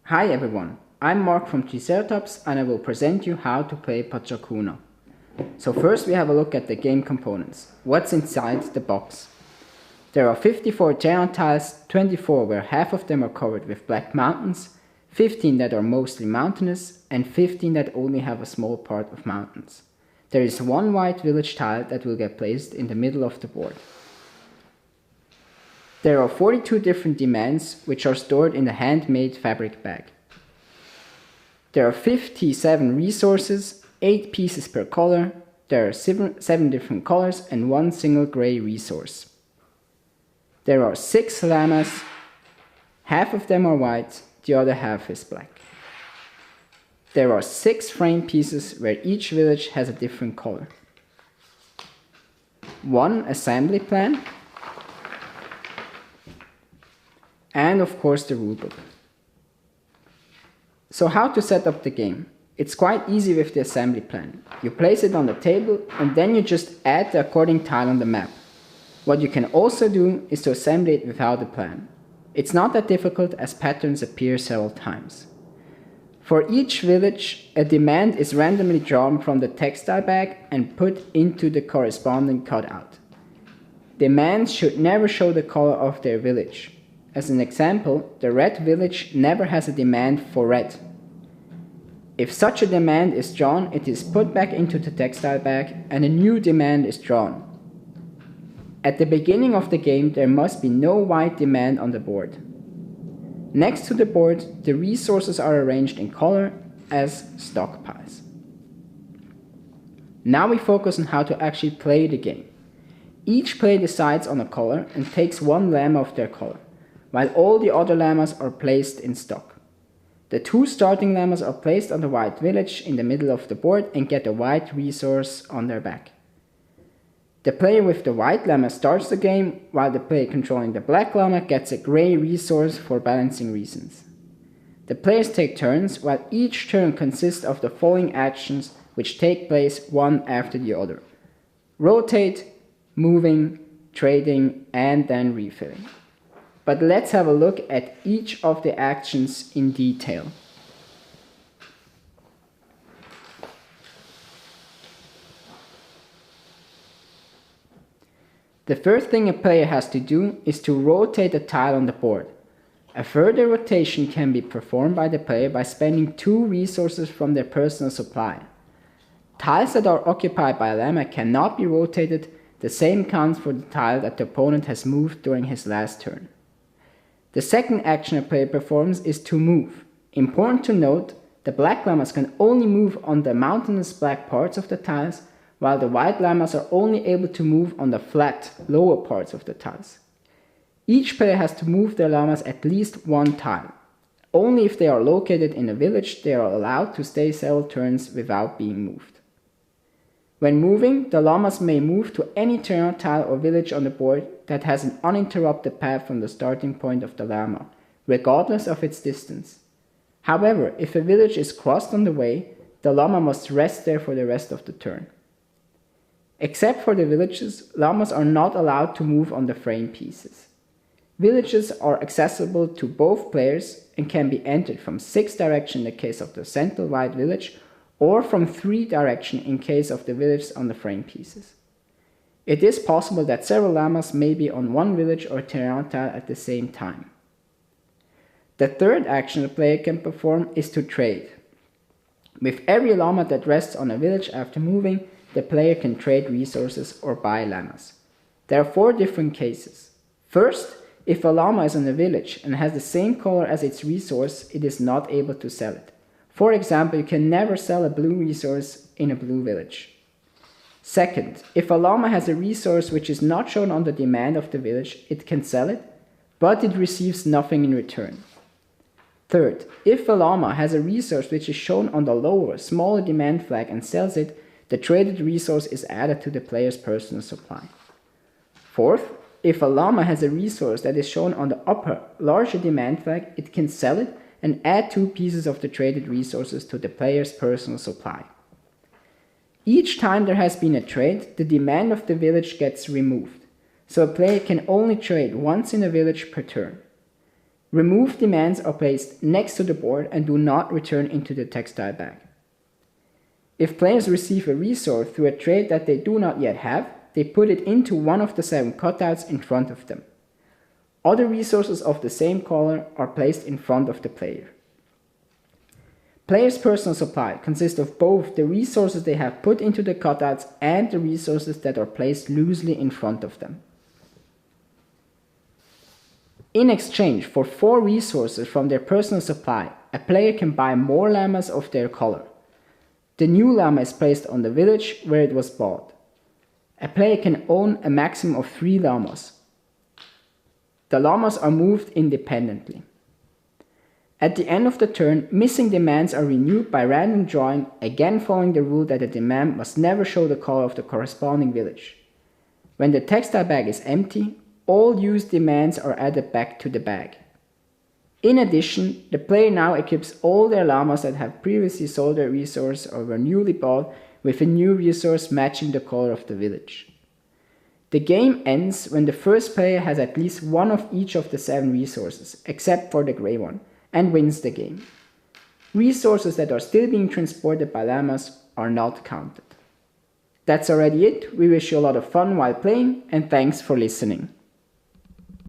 Hi everyone, I'm Mark from Triceratops and I will present you how to play Pachac Kuna. So first we have a look at the game components. What's inside the box? There are 54 terrain tiles, 24 where half of them are covered with black mountains, 15 that are mostly mountainous and 15 that only have a small part of mountains. There is one white village tile that will get placed in the middle of the board. There are 42 different demands which are stored in the handmade fabric bag. There are 57 resources, 8 pieces per color, there are 7 different colors and 1 single grey resource. There are 6 llamas, half of them are white, the other half is black. There are 6 frame pieces where each village has a different color. 1 assembly plan, and of course the rulebook. So how to set up the game? It's quite easy with the assembly plan. You place it on the table and then you just add the according tile on the map. What you can also do is to assemble it without a plan. It's not that difficult as patterns appear several times. For each village, a demand is randomly drawn from the textile bag and put into the corresponding cutout. Demands should never show the color of their village. As an example, the red village never has a demand for red. If such a demand is drawn, it is put back into the textile bag and a new demand is drawn. At the beginning of the game, there must be no white demand on the board. Next to the board, the resources are arranged in color as stockpiles. Now we focus on how to actually play the game. Each player decides on a color and takes one llama of their color, while all the other llamas are placed in stock. The 2 starting llamas are placed on the white village in the middle of the board and get a white resource on their back. The player with the white llama starts the game, while the player controlling the black llama gets a grey resource for balancing reasons. The players take turns, while each turn consists of the following actions which take place one after the other: rotate, moving, trading, and then refilling. But let's have a look at each of the actions in detail. The first thing a player has to do is to rotate a tile on the board. A further rotation can be performed by the player by spending 2 resources from their personal supply. Tiles that are occupied by a llama cannot be rotated. The same counts for the tile that the opponent has moved during his last turn. The second action a player performs is to move. Important to note, the black llamas can only move on the mountainous black parts of the tiles, while the white llamas are only able to move on the flat, lower parts of the tiles. Each player has to move their llamas at least 1 tile. Only if they are located in a village they are allowed to stay several turns without being moved. When moving, the llamas may move to any terrain tile or village on the board that has an uninterrupted path from the starting point of the llama, regardless of its distance. However, if a village is crossed on the way, the llama must rest there for the rest of the turn. Except for the villages, llamas are not allowed to move on the frame pieces. Villages are accessible to both players and can be entered from 6 directions in the case of the central white village, or from 3 directions in case of the village on the frame pieces. It is possible that several llamas may be on one village or terrain tile at the same time. The third action a player can perform is to trade. With every llama that rests on a village after moving, the player can trade resources or buy llamas. There are 4 different cases. First, if a llama is on a village and has the same color as its resource, it is not able to sell it. For example, you can never sell a blue resource in a blue village. Second, if a llama has a resource which is not shown on the demand of the village, it can sell it, but it receives nothing in return. Third, if a llama has a resource which is shown on the lower, smaller demand flag and sells it, the traded resource is added to the player's personal supply. Fourth, if a llama has a resource that is shown on the upper, larger demand flag, it can sell it and add 2 pieces of the traded resources to the player's personal supply. Each time there has been a trade, the demand of the village gets removed, so a player can only trade once in a village per turn. Remove demands are placed next to the board and do not return into the textile bag. If players receive a resource through a trade that they do not yet have, they put it into one of the 7 cutouts in front of them. Other resources of the same color are placed in front of the player. Players' personal supply consists of both the resources they have put into the cutouts and the resources that are placed loosely in front of them. In exchange for 4 resources from their personal supply, a player can buy more llamas of their color. The new llama is placed on the village where it was bought. A player can own a maximum of 3 llamas. The llamas are moved independently. At the end of the turn, missing demands are renewed by random drawing, again following the rule that a demand must never show the color of the corresponding village. When the textile bag is empty, all used demands are added back to the bag. In addition, the player now equips all their llamas that have previously sold their resource or were newly bought with a new resource matching the color of the village. The game ends when the first player has at least one of each of the 7 resources, except for the grey one, and wins the game. Resources that are still being transported by llamas are not counted. That's already it. We wish you a lot of fun while playing, and thanks for listening.